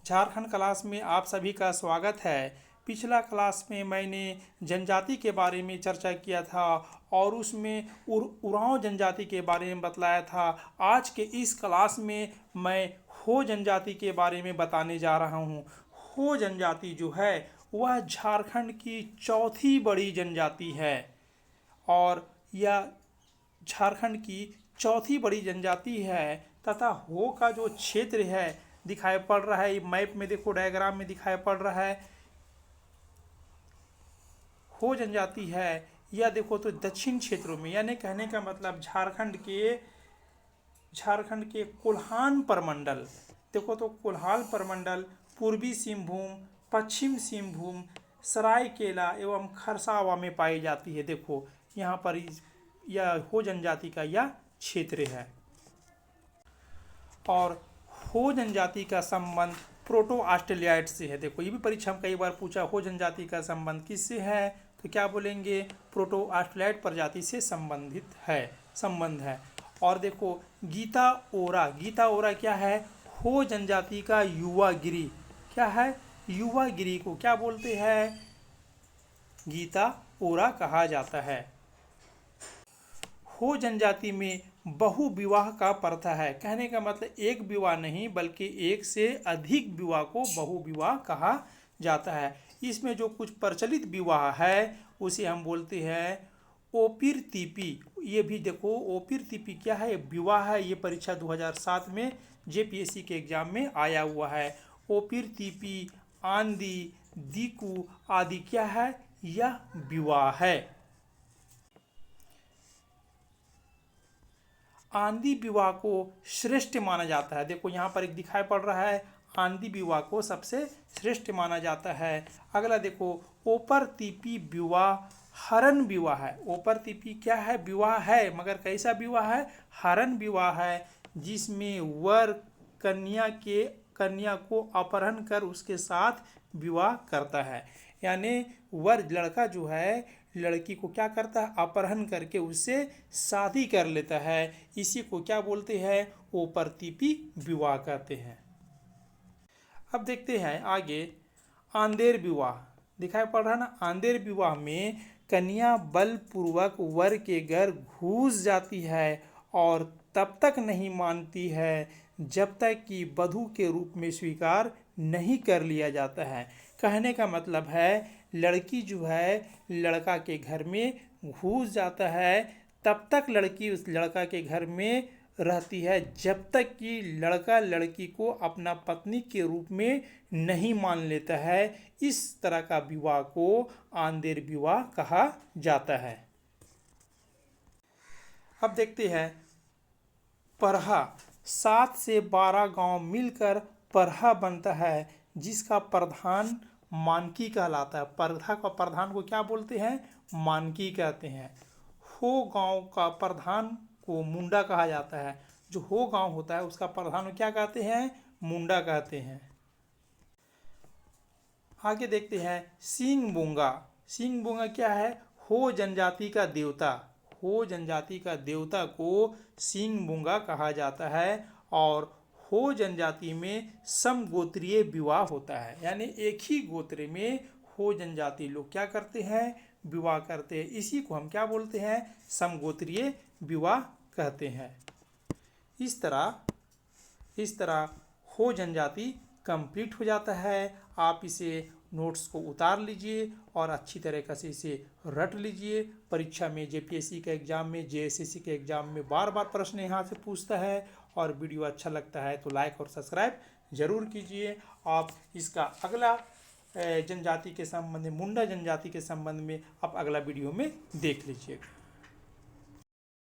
Jharkhand class में आप सभी का स्वागत है। पिछला क्लास में मैंने जनजाति के बारे में चर्चा किया था और उसमें उरांव जनजाति के बारे में बतलाया था। आज के इस क्लास में मैं हो जनजाति के बारे में बताने जा रहा हूँ। हो जनजाति जो है वह झारखंड की चौथी बड़ी जनजाति है और यह झारखंड की चौथी बड़ी जनजाति है तथा हो का जो क्षेत्र है दिखाई पड़ रहा है, मैप में देखो, डायग्राम में दिखाई पड़ रहा है। हो जनजाति है यह देखो तो दक्षिण क्षेत्रों में, यानी कहने का मतलब झारखंड के कोल्हान प्रमंडल, देखो तो कोल्हान प्रमंडल, पूर्वी सिंहभूम, पश्चिम सिंहभूम, सरायकेला एवं खरसावा में पाई जाती है। देखो यहाँ पर यह हो जनजाति का यह क्षेत्र है। और हो जनजाति का संबंध प्रोटो ऑस्ट्रेलियाइट से है। देखो ये भी परीक्षा में कई बार पूछा, हो जनजाति का संबंध किससे है, तो क्या बोलेंगे, प्रोटो ऑस्ट्रेलियाइट प्रजाति से संबंध है। और देखो गीता ओरा क्या है, हो जनजाति का युवा गिरी। क्या है, युवा गिरी को क्या बोलते हैं, गीता ओरा कहा जाता है। हो जनजाति में बहु विवाह का प्रथा है। कहने का मतलब एक विवाह नहीं बल्कि एक से अधिक विवाह को बहु विवाह कहा जाता है। इसमें जो कुछ प्रचलित विवाह है उसे हम बोलते हैं ओपिर तिपी। ये भी देखो ओपिर तिपी क्या है, विवाह है। ये परीक्षा 2007 में जेपीएससी के एग्जाम में आया हुआ है। ओपिर तिपी, आंधी, दीकू आदि क्या है, यह विवाह है। आंधी विवाह को श्रेष्ठ माना जाता है। देखो यहाँ पर एक दिखाई पड़ रहा है, आंधी विवाह को सबसे श्रेष्ठ माना जाता है। अगला देखो ओपर तिपी विवाह हरण विवाह है। ओपर तिपी क्या है, विवाह है, मगर कैसा विवाह है, हरण विवाह है, जिसमें वर कन्या को अपहरण कर उसके साथ विवाह करता है। यानी वर लड़का जो है लड़की को क्या करता है, अपहरण करके उससे शादी कर लेता है। इसी को क्या बोलते हैं, ओपरतिपी विवाह कहते हैं। अब देखते हैं आगे आंदेर विवाह दिखाई पड़ रहा है ना। आंदेर विवाह में कन्या बलपूर्वक वर के घर घुस जाती है और तब तक नहीं मानती है जब तक कि वधू के रूप में स्वीकार नहीं कर लिया जाता है। कहने का मतलब है लड़की जो है लड़का के घर में घुस जाता है, तब तक लड़की उस लड़का के घर में रहती है जब तक कि लड़का लड़की को अपना पत्नी के रूप में नहीं मान लेता है। इस तरह का विवाह को आंदेर विवाह कहा जाता है। अब देखते हैं परहा। 7 से 12 गांव मिलकर परहा बनता है, जिसका प्रधान मानकी कहलाता है। परहा का प्रधान को क्या बोलते हैं, मानकी कहते हैं। हो गांव का प्रधान को मुंडा कहा जाता है। जो हो गांव होता है उसका प्रधान को क्या कहते हैं, मुंडा कहते हैं। आगे देखते हैं सिंह बोंगा क्या है, हो जनजाति का देवता। हो जनजाति का देवता को सिंह बोंगा कहा जाता है। और हो जनजाति में समगोत्रीय विवाह होता है, यानी एक ही गोत्र में हो जनजाति लोग क्या करते हैं, विवाह करते हैं। इसी को हम क्या बोलते हैं, समगोत्रीय विवाह कहते हैं। इस तरह हो जनजाति कंप्लीट हो जाता है। आप इसे नोट्स को उतार लीजिए और अच्छी तरीके से इसे रट लीजिए। परीक्षा में जेपीएससी के एग्ज़ाम में, जेएसएससी के एग्ज़ाम में बार बार प्रश्न यहाँ से पूछता है। और वीडियो अच्छा लगता है तो लाइक और सब्सक्राइब जरूर कीजिए। आप इसका अगला जनजाति के संबंध में, मुंडा जनजाति के संबंध में आप अगला वीडियो में देख लीजिएगा।